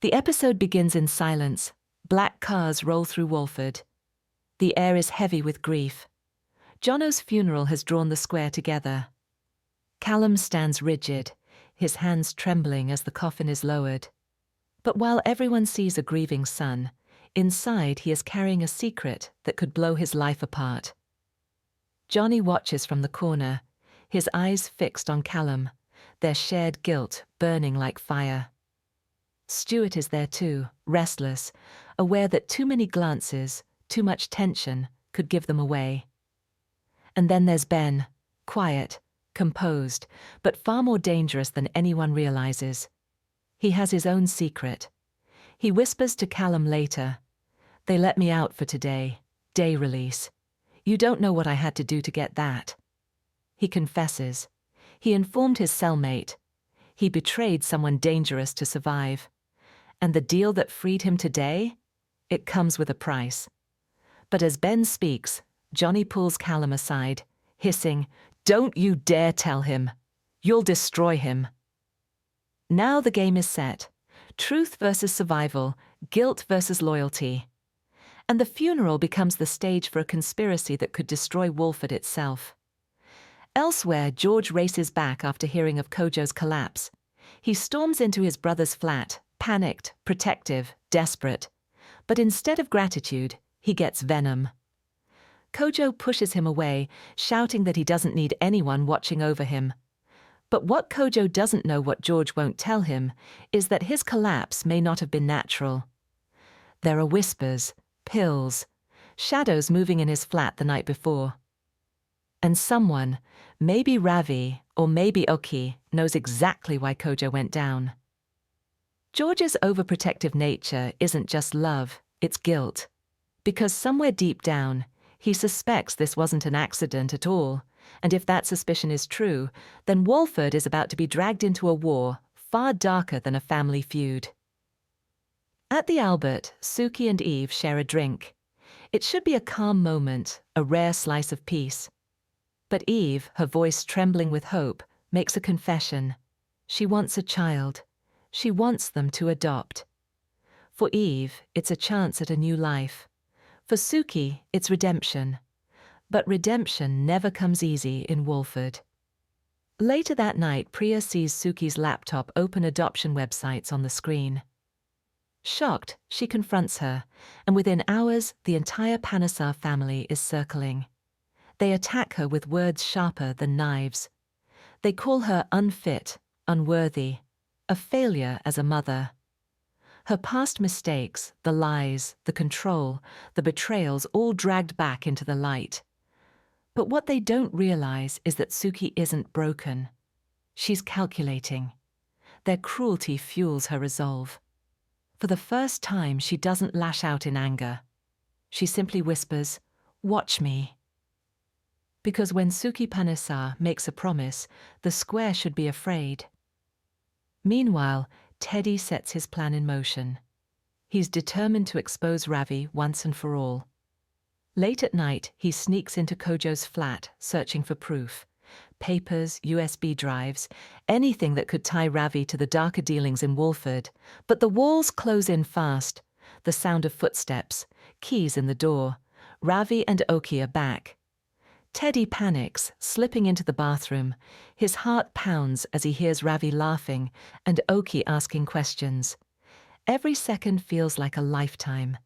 The episode begins in silence. Black cars roll through Walford. The air is heavy with grief. Jonno's funeral has drawn the square together. Callum stands rigid, his hands trembling as the coffin is lowered. But while everyone sees a grieving son, inside he is carrying a secret that could blow his life apart. Johnny watches from the corner, his eyes fixed on Callum, their shared guilt burning like fire. Stuart is there too, restless, aware that too many glances, too much tension, could give them away. And then there's Ben, quiet, composed, but far more dangerous than anyone realizes. He has his own secret. He whispers to Callum later, "They let me out for today, day release. You don't know what I had to do to get that." He confesses. He informed his cellmate. He betrayed someone dangerous to survive. And the deal that freed him today? It comes with a price. But as Ben speaks, Johnny pulls Callum aside, hissing, "Don't you dare tell him. You'll destroy him." Now the game is set. Truth versus survival, guilt versus loyalty. And the funeral becomes the stage for a conspiracy that could destroy Walford itself. Elsewhere, George races back after hearing of Kojo's collapse. He storms into his brother's flat, panicked, protective, desperate. But instead of gratitude, he gets venom. Kojo pushes him away, shouting that he doesn't need anyone watching over him. But what Kojo doesn't know, what George won't tell him, is that his collapse may not have been natural. There are whispers, pills, shadows moving in his flat the night before. And someone, maybe Ravi or maybe Oki, knows exactly why Kojo went down. George's overprotective nature isn't just love, it's guilt. Because somewhere deep down, he suspects this wasn't an accident at all, and if that suspicion is true, then Walford is about to be dragged into a war far darker than a family feud. At the Albert, Suki and Eve share a drink. It should be a calm moment, a rare slice of peace. But Eve, her voice trembling with hope, makes a confession. She wants a child. She wants them to adopt. For Eve, it's a chance at a new life. For Suki, it's redemption. But redemption never comes easy in Walford. Later that night, Priya sees Suki's laptop open adoption websites on the screen. Shocked, she confronts her, and within hours, the entire Panesar family is circling. They attack her with words sharper than knives. They call her unfit, unworthy, a failure as a mother. Her past mistakes, the lies, the control, the betrayals, all dragged back into the light. But what they don't realize is that Suki isn't broken. She's calculating. Their cruelty fuels her resolve. For the first time, she doesn't lash out in anger. She simply whispers, "Watch me." Because when Suki Panesar makes a promise, the square should be afraid. Meanwhile, Teddy sets his plan in motion. He's determined to expose Ravi once and for all. Late at night, he sneaks into Kojo's flat, searching for proof. Papers, USB drives, anything that could tie Ravi to the darker dealings in Walford. But the walls close in fast. The sound of footsteps, keys in the door. Ravi and Oki are back. Teddy panics, slipping into the bathroom. His heart pounds as he hears Ravi laughing and Oki asking questions. Every second feels like a lifetime.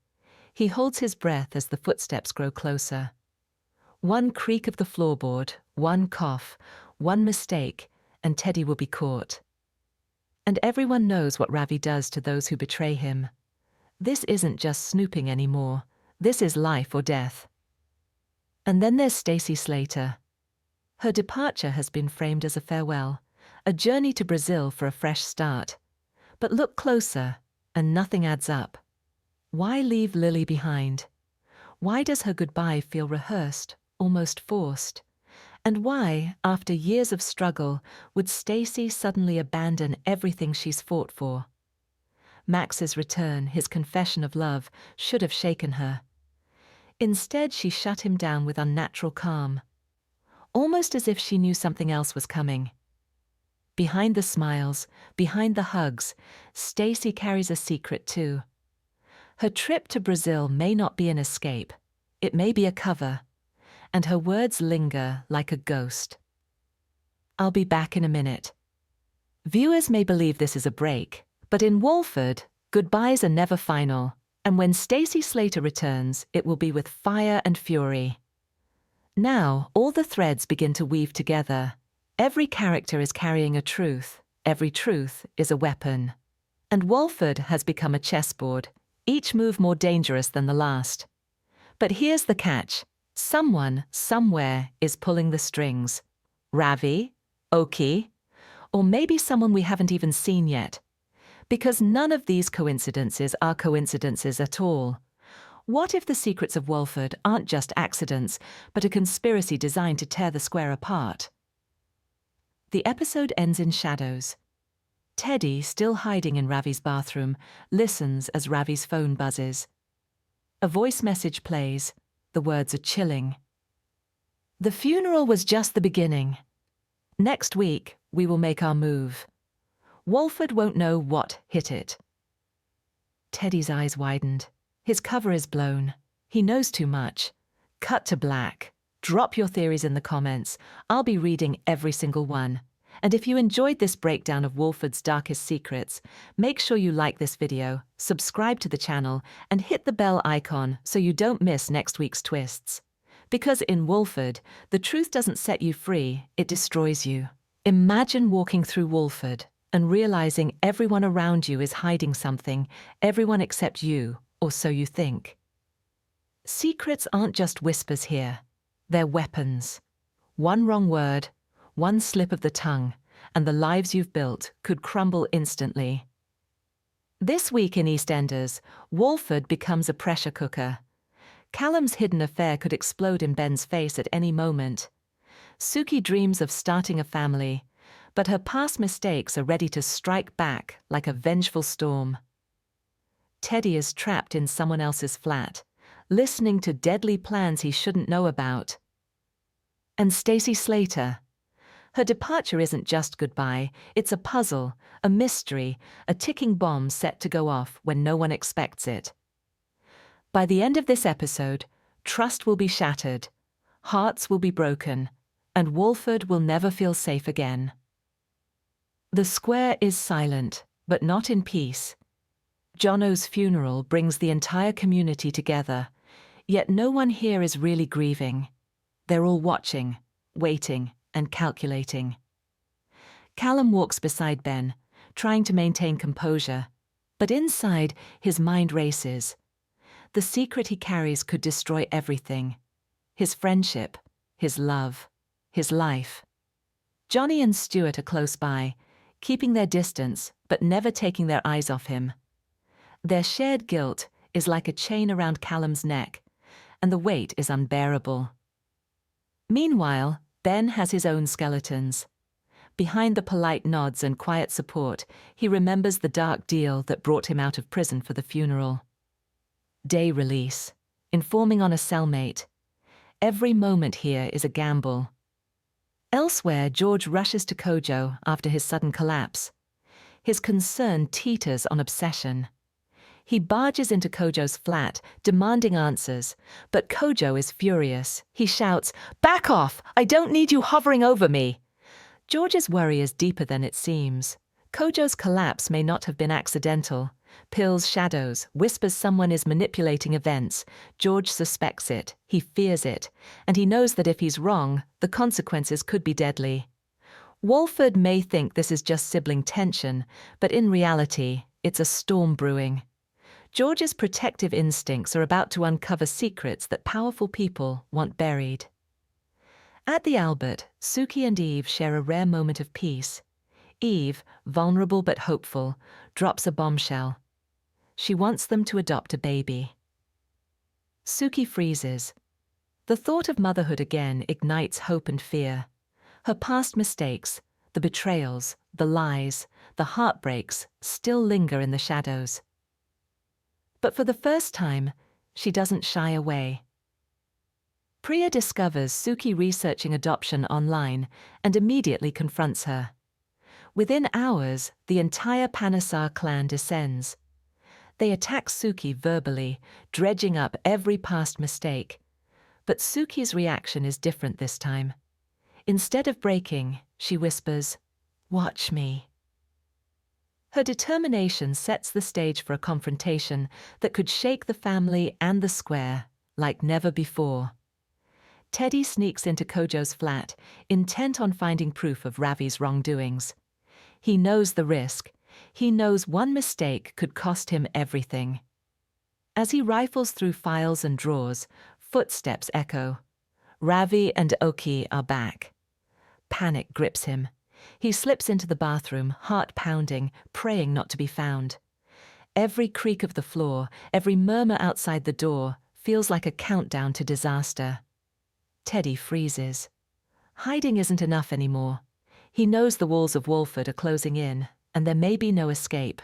He holds his breath as the footsteps grow closer. One creak of the floorboard, one cough, one mistake, and Teddy will be caught. And everyone knows what Ravi does to those who betray him. This isn't just snooping anymore. This is life or death. And then there's Stacy Slater. Her departure has been framed as a farewell, a journey to Brazil for a fresh start. But look closer, and nothing adds up. Why leave Lily behind? Why does her goodbye feel rehearsed, almost forced? And why, after years of struggle, would Stacy suddenly abandon everything she's fought for? Max's return, his confession of love, should have shaken her. Instead, she shut him down with unnatural calm, almost as if she knew something else was coming. Behind the smiles, behind the hugs, Stacy carries a secret too. Her trip to Brazil may not be an escape. It may be a cover. And her words linger like a ghost. I'll be back in a minute. Viewers may believe this is a break, but in Walford, goodbyes are never final. And when Stacy Slater returns, it will be with fire and fury. Now, all the threads begin to weave together. Every character is carrying a truth. Every truth is a weapon. And Walford has become a chessboard, each move more dangerous than the last. But here's the catch. Someone, somewhere, is pulling the strings. Ravi, Oki, or maybe someone we haven't even seen yet. Because none of these coincidences are coincidences at all. What if the secrets of Walford aren't just accidents, but a conspiracy designed to tear the square apart? The episode ends in shadows. Teddy, still hiding in Ravi's bathroom, listens as Ravi's phone buzzes. A voice message plays. The words are chilling. The funeral was just the beginning. Next week, we will make our move. Walford won't know what hit it. Teddy's eyes widened. His cover is blown. He knows too much. Cut to black. Drop your theories in the comments. I'll be reading every single one. And if you enjoyed this breakdown of Walford's darkest secrets, make sure you like this video, subscribe to the channel, and hit the bell icon so you don't miss next week's twists. Because in Walford, the truth doesn't set you free, it destroys you. Imagine walking through Walford and realizing everyone around you is hiding something, everyone except you, or so you think. Secrets aren't just whispers here. They're weapons. One wrong word, one slip of the tongue, and the lives you've built could crumble instantly. This week in EastEnders, Walford becomes a pressure cooker. Callum's hidden affair could explode in Ben's face at any moment. Suki dreams of starting a family, but her past mistakes are ready to strike back like a vengeful storm. Teddy is trapped in someone else's flat, listening to deadly plans he shouldn't know about. And Stacy Slater. Her departure isn't just goodbye, it's a puzzle, a mystery, a ticking bomb set to go off when no one expects it. By the end of this episode, trust will be shattered, hearts will be broken, and Walford will never feel safe again. The square is silent, but not in peace. Jonno's funeral brings the entire community together, yet no one here is really grieving. They're all watching, waiting, and calculating. Callum walks beside Ben, trying to maintain composure, but inside, his mind races. The secret he carries could destroy everything. His friendship, his love, his life. Johnny and Stuart are close by, keeping their distance, but never taking their eyes off him. Their shared guilt is like a chain around Callum's neck, and the weight is unbearable. Meanwhile, Ben has his own skeletons. Behind the polite nods and quiet support, he remembers the dark deal that brought him out of prison for the funeral. Day release, informing on a cellmate. Every moment here is a gamble. Elsewhere, George rushes to Kojo after his sudden collapse. His concern teeters on obsession. He barges into Kojo's flat, demanding answers, but Kojo is furious. He shouts, "Back off! I don't need you hovering over me!" George's worry is deeper than it seems. Kojo's collapse may not have been accidental. Pills shadows, whispers someone is manipulating events. George suspects it, he fears it, and he knows that if he's wrong, the consequences could be deadly. Walford may think this is just sibling tension, but in reality, it's a storm brewing. George's protective instincts are about to uncover secrets that powerful people want buried. At the Albert, Suki and Eve share a rare moment of peace. Eve, vulnerable but hopeful, drops a bombshell. She wants them to adopt a baby. Suki freezes. The thought of motherhood again ignites hope and fear. Her past mistakes, the betrayals, the lies, the heartbreaks, still linger in the shadows. But for the first time, she doesn't shy away. Priya discovers Suki researching adoption online and immediately confronts her. Within hours, the entire Panesar clan descends. They attack Suki verbally, dredging up every past mistake. But Suki's reaction is different this time. Instead of breaking, she whispers, "Watch me." Her determination sets the stage for a confrontation that could shake the family and the square like never before. Teddy sneaks into Kojo's flat, intent on finding proof of Ravi's wrongdoings. He knows the risk. He knows one mistake could cost him everything. As he rifles through files and drawers, footsteps echo. Ravi and Oki are back. Panic grips him. He slips into the bathroom, heart pounding, praying not to be found. Every creak of the floor, every murmur outside the door, feels like a countdown to disaster. Teddy freezes. Hiding isn't enough anymore. He knows the walls of Walford are closing in, and there may be no escape.